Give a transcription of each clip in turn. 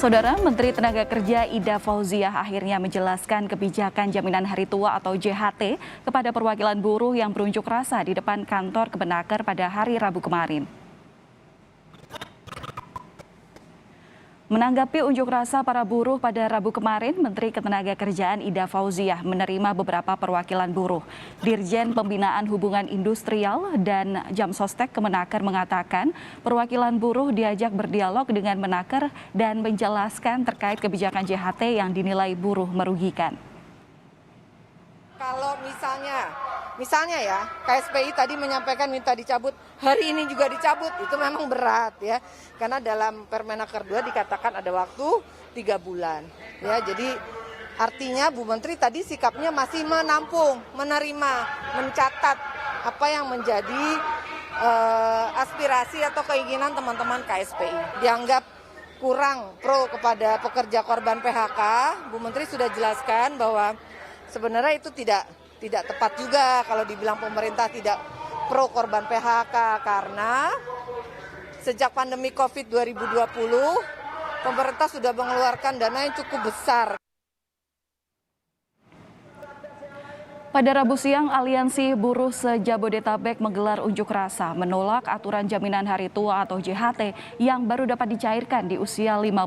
Saudara Menteri Tenaga Kerja Ida Fauziah akhirnya menjelaskan kebijakan jaminan hari tua atau JHT kepada perwakilan buruh yang berunjuk rasa di depan kantor Kemenaker pada hari Rabu kemarin. Menanggapi unjuk rasa para buruh pada Rabu kemarin, Menteri Ketenagakerjaan Ida Fauziah menerima beberapa perwakilan buruh. Dirjen Pembinaan Hubungan Industrial dan Jamsostek Kemenaker mengatakan perwakilan buruh diajak berdialog dengan Menaker dan menjelaskan terkait kebijakan JHT yang dinilai buruh merugikan. Kalau misalnya ya, KSPI tadi menyampaikan minta dicabut, hari ini juga dicabut, itu memang berat ya. Karena dalam Permenaker 2 dikatakan ada waktu 3 bulan. Ya, jadi artinya Bu Menteri tadi sikapnya masih menampung, menerima, mencatat apa yang menjadi aspirasi atau keinginan teman-teman KSPI. Dianggap kurang pro kepada pekerja korban PHK, Bu Menteri sudah jelaskan bahwa sebenarnya itu tidak tepat juga kalau dibilang pemerintah tidak pro korban PHK karena sejak pandemi COVID 2020 pemerintah sudah mengeluarkan dana yang cukup besar. Pada Rabu siang, Aliansi Buruh Se-Jabodetabek menggelar unjuk rasa menolak aturan jaminan hari tua atau JHT yang baru dapat dicairkan di usia 56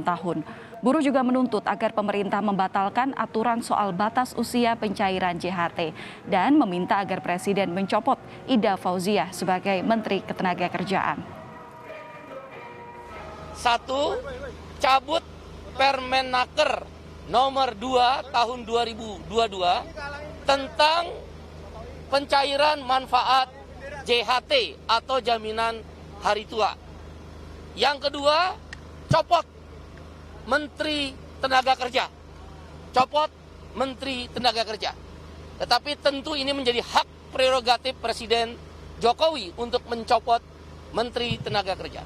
tahun. Buruh juga menuntut agar pemerintah membatalkan aturan soal batas usia pencairan JHT dan meminta agar Presiden mencopot Ida Fauziah sebagai Menteri Ketenagakerjaan. 1. Cabut Permenaker nomor 2 tahun 2022 tentang pencairan manfaat JHT atau jaminan hari tua. Yang kedua, copot Menteri Tenaga Kerja. Copot Menteri Tenaga Kerja. Tetapi tentu ini menjadi hak prerogatif Presiden Jokowi untuk mencopot Menteri Tenaga Kerja.